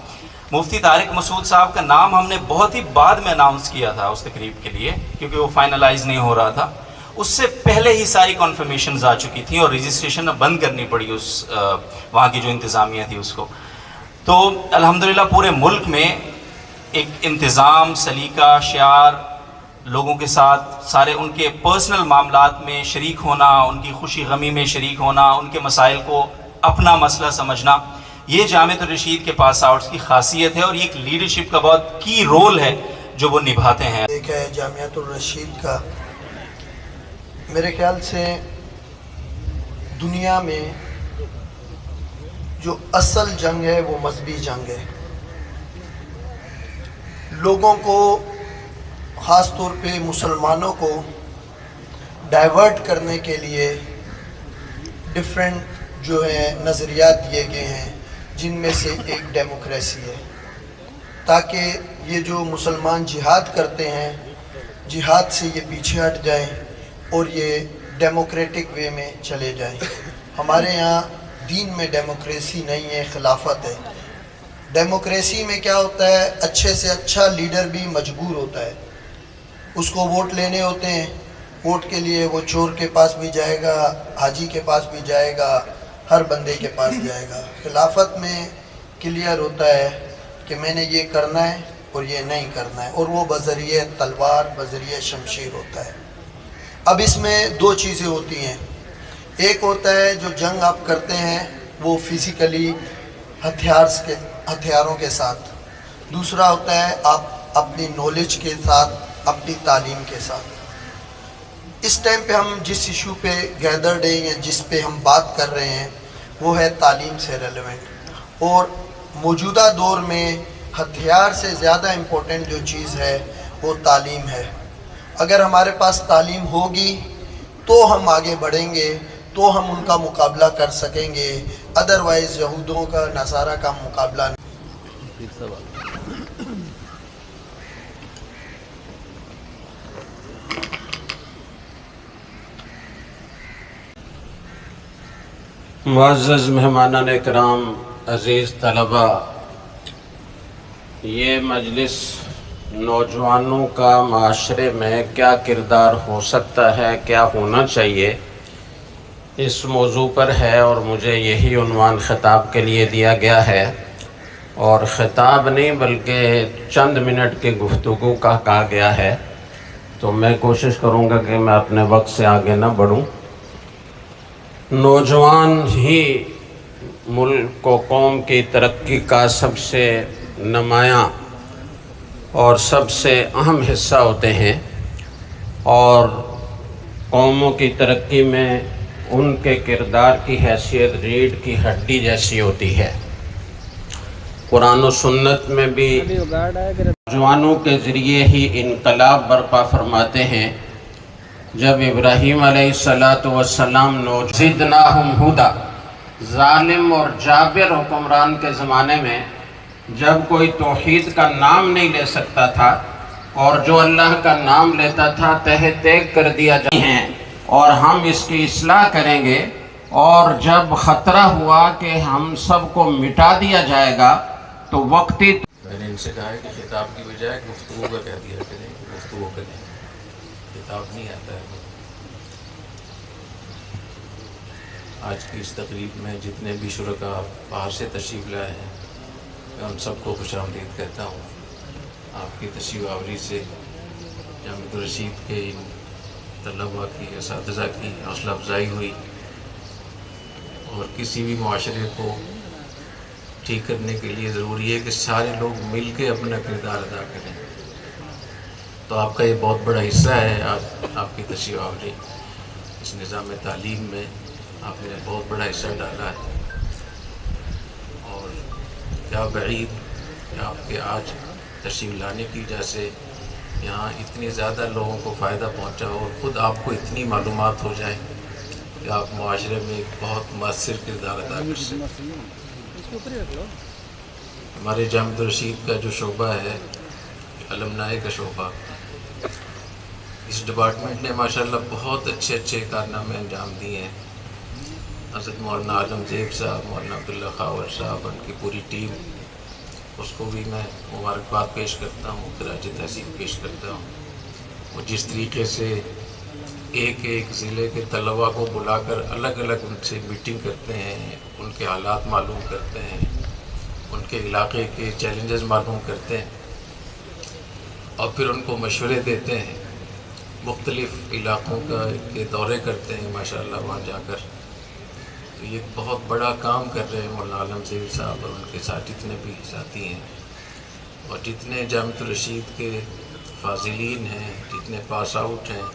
مفتی طارق مسعود صاحب کا نام ہم نے بہت ہی بعد میں اناؤنس کیا تھا اس تقریب کے لیے، کیونکہ وہ فائنلائز نہیں ہو رہا تھا، اس سے پہلے ہی ساری کنفرمیشنز آ چکی تھیں اور رجسٹریشن بند کرنی پڑی اس وہاں کی جو انتظامیہ تھی اس کو۔ تو الحمدللہ پورے ملک میں ایک انتظام، سلیقہ، شعار، لوگوں کے ساتھ سارے ان کے پرسنل معاملات میں شریک ہونا، ان کی خوشی غمی میں شریک ہونا، ان کے مسائل کو اپنا مسئلہ سمجھنا، یہ جامعۃ الرشید کے پاس آؤٹس کی خاصیت ہے، اور یہ ایک لیڈرشپ کا بہت کی رول ہے جو وہ نبھاتے ہیں۔ ایک ہے جامعۃ الرشید کا، میرے خیال سے دنیا میں جو اصل جنگ ہے وہ مذہبی جنگ ہے۔ لوگوں کو، خاص طور پہ مسلمانوں کو ڈائیورٹ کرنے کے لیے ڈیفرنٹ جو ہے نظریات دیے گئے ہیں، جن میں سے ایک ڈیموکریسی ہے، تاکہ یہ جو مسلمان جہاد کرتے ہیں جہاد سے یہ پیچھے ہٹ جائیں اور یہ ڈیموکریٹک وے میں چلے جائیں۔ ہمارے یہاں دین میں ڈیموکریسی نہیں ہے، خلافت ہے۔ ڈیموکریسی میں کیا ہوتا ہے، اچھے سے اچھا لیڈر بھی مجبور ہوتا ہے، اس کو ووٹ لینے ہوتے ہیں، ووٹ کے لیے وہ چور کے پاس بھی جائے گا، حاجی کے پاس بھی جائے گا، ہر بندے کے پاس جائے گا۔ خلافت میں کلیئر ہوتا ہے کہ میں نے یہ کرنا ہے اور یہ نہیں کرنا ہے، اور وہ بذریعہ تلوار، بذریعہ شمشیر ہوتا ہے۔ اب اس میں دو چیزیں ہوتی ہیں، ایک ہوتا ہے جو جنگ آپ کرتے ہیں وہ فزیکلی ہتھیاروں کے ساتھ، دوسرا ہوتا ہے آپ اپنی نالج کے ساتھ، اپنی تعلیم کے ساتھ۔ اس ٹائم پہ ہم جس ایشو پہ گیدرڈ ہیں یا جس پہ ہم بات کر رہے ہیں وہ ہے تعلیم سے ریلیونٹ، اور موجودہ دور میں ہتھیار سے زیادہ امپورٹنٹ جو چیز ہے وہ تعلیم ہے۔ اگر ہمارے پاس تعلیم ہوگی تو ہم آگے بڑھیں گے، تو ہم ان کا مقابلہ کر سکیں گے، ادروائز یہودوں کا، نصارہ کا مقابلہ نہیں۔ معزز مہمانان اکرام، عزیز طلبہ، یہ مجلس نوجوانوں کا معاشرے میں کیا کردار ہو سکتا ہے، کیا ہونا چاہیے، اس موضوع پر ہے، اور مجھے یہی عنوان خطاب کے لیے دیا گیا ہے اور خطاب نہیں بلکہ چند منٹ کی گفتگو کا کہا گیا ہے، تو میں کوشش کروں گا کہ میں اپنے وقت سے آگے نہ بڑھوں۔ نوجوان ہی ملک و قوم کی ترقی کا سب سے نمایاں اور سب سے اہم حصہ ہوتے ہیں، اور قوموں کی ترقی میں ان کے کردار کی حیثیت ریڑھ کی ہڈی جیسی ہوتی ہے۔ قرآن و سنت میں بھی نوجوانوں کے ذریعے ہی انقلاب برپا فرماتے ہیں۔ جب ابراہیم علیہ السلام زدناہم ہدا، ظالم اور جابر حکمران کے زمانے میں جب کوئی توحید کا نام نہیں لے سکتا تھا اور جو اللہ کا نام لیتا تھا تہہ تیگ کر دیا جاتے ہیں، اور ہم اس کی اصلاح کریں گے، اور جب خطرہ ہوا کہ ہم سب کو مٹا دیا جائے گا تو وقتی میں نے ان سے کہا ہے کہ خطاب کی بجائے گفتگو کا کہہ دیا کریں، گفتگو کریں، خطاب نہیں آتا ہے۔ آج کی اس تقریب میں جتنے بھی شرکاء باہر سے تشریف لائے ہیں، میں ان سب کو خوش آمدید کہتا ہوں۔ آپ کی تشریف آوری سے جامعہ الرشید کے ان طلباء کی، اساتذہ کی حوصلہ افزائی ہوئی، اور کسی بھی معاشرے کو ٹھیک کرنے کے لیے ضروری ہے کہ سارے لوگ مل کے اپنا کردار ادا کریں۔ تو آپ کا یہ بہت بڑا حصہ ہے، آپ کی تشریف آوری اس نظام تعلیم میں آپ نے بہت بڑا حصہ ڈالا ہے، اور کیا بعید کہ آپ کے آج تشریف لانے کی وجہ سے یہاں اتنی زیادہ لوگوں کو فائدہ پہنچا، اور خود آپ کو اتنی معلومات ہو جائیں کہ آپ معاشرے میں ایک بہت مؤثر کردار ادا کر سکیں۔ ہمارے جامعہ الرشید کا جو شعبہ ہے، المنائے کا شعبہ، اس ڈپارٹمنٹ نے ماشاءاللہ بہت اچھے کارنامے انجام دیے ہیں۔ حضرت مولانا عالم زیب صاحب، مولانا عبداللہ خاور صاحب، ان کی پوری ٹیم، اس کو بھی میں مبارکباد پیش کرتا ہوں، خراج تحسین پیش کرتا ہوں۔ وہ جس طریقے سے ایک ضلع کے طلباء کو بلا کر الگ الگ ان سے میٹنگ کرتے ہیں، ان کے حالات معلوم کرتے ہیں، ان کے علاقے کے چیلنجز معلوم کرتے ہیں، اور پھر ان کو مشورے دیتے ہیں، مختلف علاقوں کے دورے کرتے ہیں ماشاءاللہ وہاں جا کر۔ تو یہ بہت بڑا کام کر رہے ہیں مولانا عالم زیب صاحب اور ان کے ساتھ جتنے بھی ساتھی ہیں، اور جتنے جامعہ الرشید کے فاضلین ہیں، جتنے پاس آؤٹ ہیں،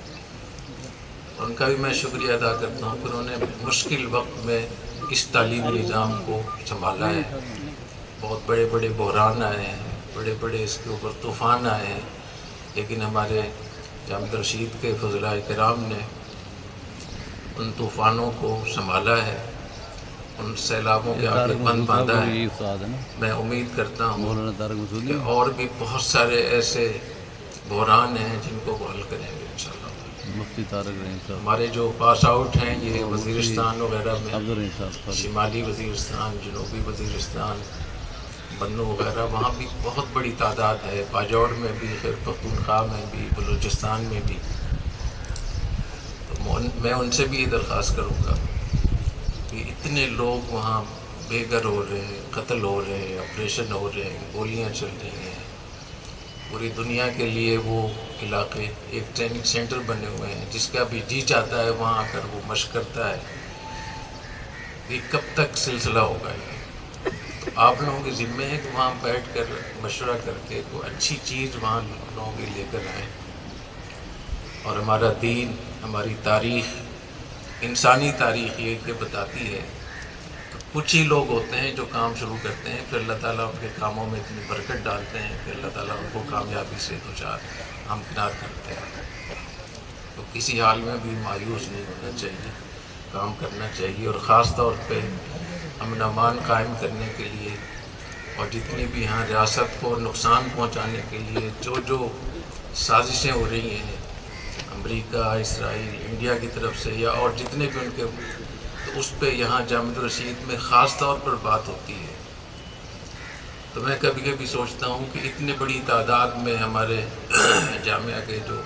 ان کا بھی میں شکریہ ادا کرتا ہوں کہ انہوں نے مشکل وقت میں اس تعلیمی نظام کو سنبھالا ہے۔ بہت بڑے بڑے بحران آئے ہیں، بڑے بڑے اس کے اوپر طوفان آئے ہیں، لیکن ہمارے جامعہ الرشید کے فضلاء کرام نے ان طوفانوں کو سنبھالا ہے، ان سیلابوں کے آگے بند باندھا ہے۔ میں امید کرتا ہوں کہ اور بھی بہت سارے ایسے بحران ہیں جن کو وہ حل کریں گے انشاءاللہ۔ ہمارے جو پاس آؤٹ ہیں یہ وزیرستان وغیرہ میں، شمالی وزیرستان، جنوبی وزیرستان، بنو وغیرہ، وہاں بھی بہت بڑی تعداد ہے، باجوڑ میں بھی، خیبر پختونخوا میں بھی، بلوچستان میں بھی۔ تو میں ان سے بھی یہ درخواست کروں گا کہ اتنے لوگ وہاں بے گھر ہو رہے ہیں، قتل ہو رہے ہیں، آپریشن ہو رہے ہیں، گولیاں چل رہی ہیں، پوری دنیا کے لیے وہ علاقے ایک ٹریننگ سینٹر بنے ہوئے ہیں، جس کا بھی جی چاہتا ہے وہاں آ کر وہ مشق کرتا ہے۔ یہ کب تک سلسلہ ہوگا؟ یہ تو آپ لوگوں کے ذمہ ہے کہ وہاں بیٹھ کر مشورہ کر کے کوئی اچھی چیز وہاں لوگوں کے لے کر آئیں۔ اور ہمارا دین، ہماری تاریخ، انسانی تاریخ یہ کہ بتاتی ہے کہ کچھ ہی لوگ ہوتے ہیں جو کام شروع کرتے ہیں، پھر اللہ تعالیٰ ان کے کاموں میں اتنی برکت ڈالتے ہیں کہ اللہ تعالیٰ ان کو کامیابی سے دوچار ہمکنار کرتے ہیں۔ تو کسی حال میں بھی مایوس نہیں ہونا چاہیے، کام کرنا چاہیے، اور خاص طور پہ امن امان قائم کرنے کے لیے، اور جتنی بھی یہاں ریاست کو نقصان پہنچانے کے لیے جو سازشیں ہو رہی ہیں امریکہ، اسرائیل، انڈیا کی طرف سے، یا اور جتنے بھی ان کے، تو اس پہ یہاں جامعہ الرشید میں خاص طور پر بات ہوتی ہے۔ تو میں کبھی کبھی سوچتا ہوں کہ اتنی بڑی تعداد میں ہمارے جامعہ کے جو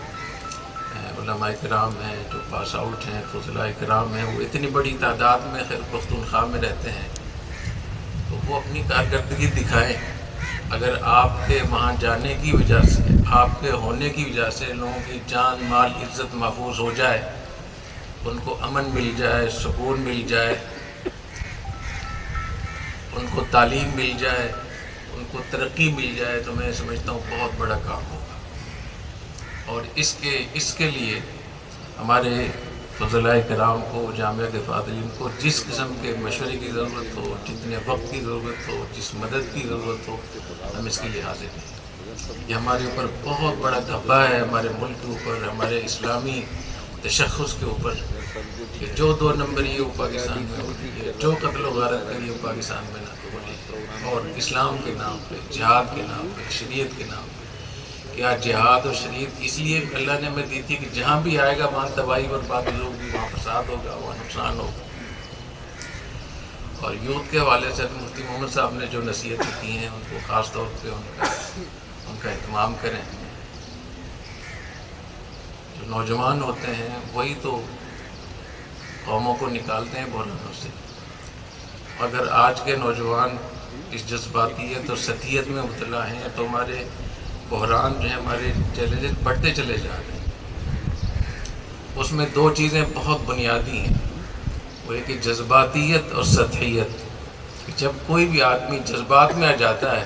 علماء کرام ہیں، جو پاس آؤٹ ہیں، فضلاء کرام ہیں، وہ اتنی بڑی تعداد میں خیبر پختونخوا میں رہتے ہیں، تو وہ اپنی کارکردگی دکھائیں. اگر آپ کے وہاں جانے کی وجہ سے، آپ کے ہونے کی وجہ سے لوگوں کی جان مال عزت محفوظ ہو جائے، ان کو امن مل جائے، سکون مل جائے، ان کو تعلیم مل جائے، ان کو ترقی مل جائے، تو میں سمجھتا ہوں بہت بڑا کام ہوگا. اور اس کے لیے ہمارے فضلاء کرام کو، جامعہ کے فاضلین کو جس قسم کے مشورے کی ضرورت ہو، جتنے وقت کی ضرورت ہو، جس مدد کی ضرورت ہو، ہم اس کے لیے حاضر ہیں. یہ ہمارے اوپر بہت بڑا دھبا ہے، ہمارے ملک کے اوپر، ہمارے اسلامی تشخص کے اوپر، کہ جو 2 نمبری وہ پاکستان میں ہو رہی ہے، جو قتل و غارت کری وہ پاکستان میں نہ ہو رہی ہے. اور اسلام کے نام پہ، جہاد کے نام پہ، شریعت کے نام پہ، کیا جہاد اور شریعت اس لیے اللہ نے ہمیں دی تھی کہ جہاں بھی آئے گا وہاں تباہی بربادی ہوگی، وہاں فساد ہوگا، وہاں نقصان ہوگا. اور یوتھ کے حوالے سے مفتی محمد صاحب نے جو نصیحتیں کی ہیں ان کو خاص طور پہ ان کا اہتمام کریں. جو نوجوان ہوتے ہیں وہی تو قوموں کو نکالتے ہیں بحرانوں سے. اگر آج کے نوجوان اس جذباتیت اور سطحیت میں مبتلا ہیں تو ہمارے بحران جو ہیں، ہمارے چیلنجز بڑھتے چلے جا رہے ہیں. اس میں 2 چیزیں بہت بنیادی ہیں، وہ ایک جذباتیت اور سطحیت. جب کوئی بھی آدمی جذبات میں آ جاتا ہے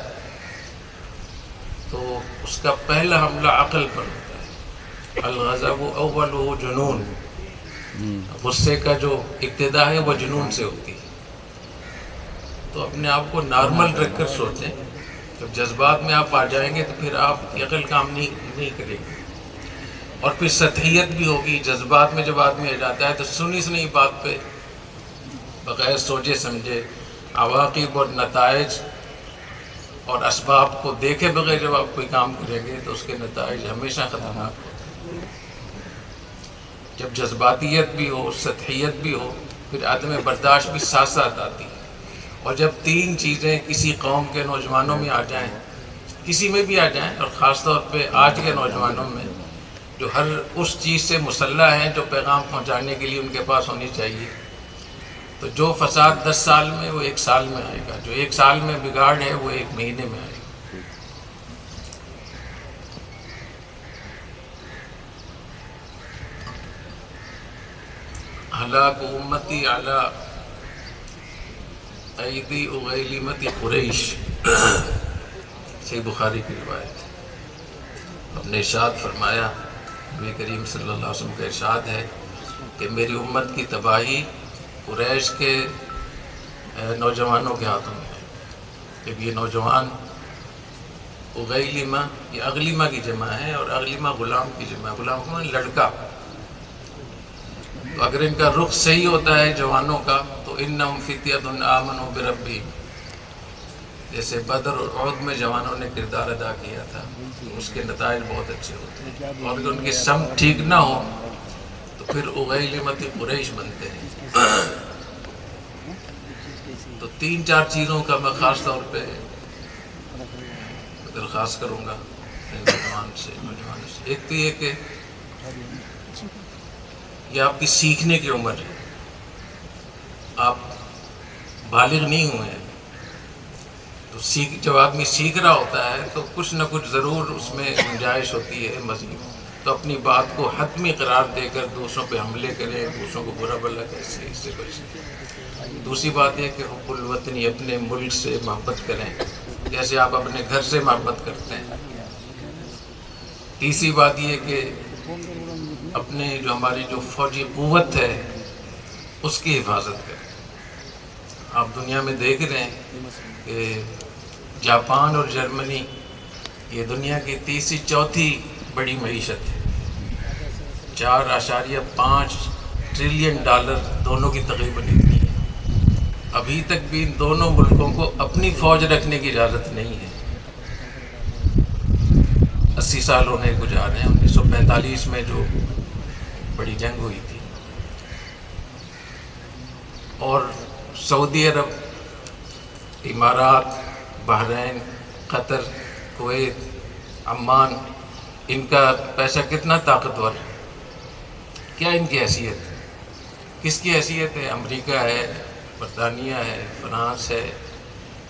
تو اس کا پہلا حملہ عقل پر ہوتا ہے. الغضب اولہ جنون، غصے کا جو ابتدا ہے وہ جنون سے ہوتی ہے. تو اپنے آپ کو نارمل رکھ کر سوچیں. جب جذبات میں آپ آ جائیں گے تو پھر آپ کی عقل کام نہیں کرے گی. اور پھر سطحیت بھی ہوگی. جذبات میں جب آدمی آ جاتا ہے تو سنی بات پہ بغیر سوچے سمجھے عواقب اور نتائج اور اسباب کو دیکھے بغیر جب آپ کوئی کام کریں گے تو اس کے نتائج ہمیشہ خطرناک ہوتے ہیں. جب جذباتیت بھی ہو، سطحیت بھی ہو، پھر عدم برداشت بھی ساتھ ساتھ آتی ہے. اور جب 3 چیزیں کسی قوم کے نوجوانوں میں آ جائیں، کسی میں بھی آ جائیں، اور خاص طور پہ آج کے نوجوانوں میں جو ہر اس چیز سے مسلح ہیں جو پیغام پہنچانے کے لیے ان کے پاس ہونی چاہیے، تو جو فساد 10 سال میں وہ 1 سال میں آئے گا، جو 1 سال میں بگاڑ ہے وہ 1 مہینے میں آئے گا. ہلاک امتی علی ایدی اغیلمت قریش، صحیح بخاری کی روایت. اپنے ارشاد فرمایا، نبی کریم صلی اللہ علیہ وسلم کا ارشاد ہے کہ میری امت کی تباہی قریش کے نوجوانوں کے ہاتھوں میں ہے. جب یہ نوجوان اغیلمہ، یہ اغلیمہ کی جمع ہے، اور اغلیمہ غلام کی جمع ہے. غلام کو لڑکا. تو اگر ان کا رخ صحیح ہوتا ہے جوانوں کا تو انہم فتیۃ آمنوا بربہم، جیسے بدر اور احد میں جوانوں نے کردار ادا کیا تھا، اس کے نتائج بہت اچھے ہوتے ہیں. اور اگر ان کی سمت ٹھیک نہ ہو تو پھر اغیلمت قریش بنتے ہیں. تو 3-4 چیزوں کا میں خاص طور پہ درخواست کروں گا نوجوانوں سے. ایک تو یہ کہ یہ آپ کی سیکھنے کی عمر ہے، آپ بالغ نہیں ہوئے ہیں. تو جب آدمی سیکھ رہا ہوتا ہے تو کچھ نہ کچھ ضرور اس میں گنجائش ہوتی ہے مزید. تو اپنی بات کو حتمی قرار دے کر دوسروں پہ حملے کریں، دوسروں کو برا بھلا کیسے اس سے بچیں. دوسری بات یہ کہ حب الوطنی، اپنے ملک سے محبت کریں جیسے آپ اپنے گھر سے محبت کرتے ہیں. تیسری بات یہ کہ اپنے جو ہماری جو فوجی قوت ہے اس کی حفاظت کریں. آپ دنیا میں دیکھ رہے ہیں کہ جاپان اور جرمنی یہ دنیا کی 3ری-4تھی بڑی معیشت ہے. 4.5 ٹریلین ڈالر دونوں کی تقریباً اتنی ہے. ابھی تک بھی ان دونوں ملکوں کو اپنی فوج رکھنے کی اجازت نہیں ہے. 80 سال ہونے گزارے ہیں. 1945 میں جو بڑی جنگ ہوئی تھی، اور سعودی عرب، امارات، بحرین، قطر، کویت، عمان، ان کا پیسہ کتنا طاقتور ہے. کیا ان کی حیثیت ہے؟ کس کی حیثیت ہے؟ امریکہ ہے، برطانیہ ہے، فرانس ہے،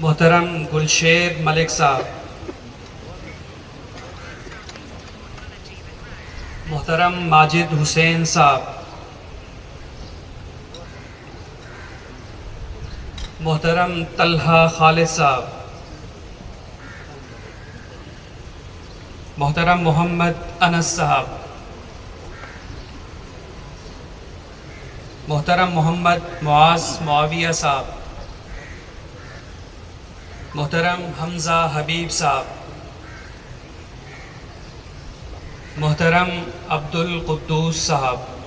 محترم گلشیر ملک صاحب، محترم ماجد حسین صاحب، محترم طلحہ خالد صاحب، محترم محمد انس صاحب، محترم محمد معاذ معاویہ صاحب، محترم حمزہ حبیب صاحب، محترم عبد القدوس صاحب،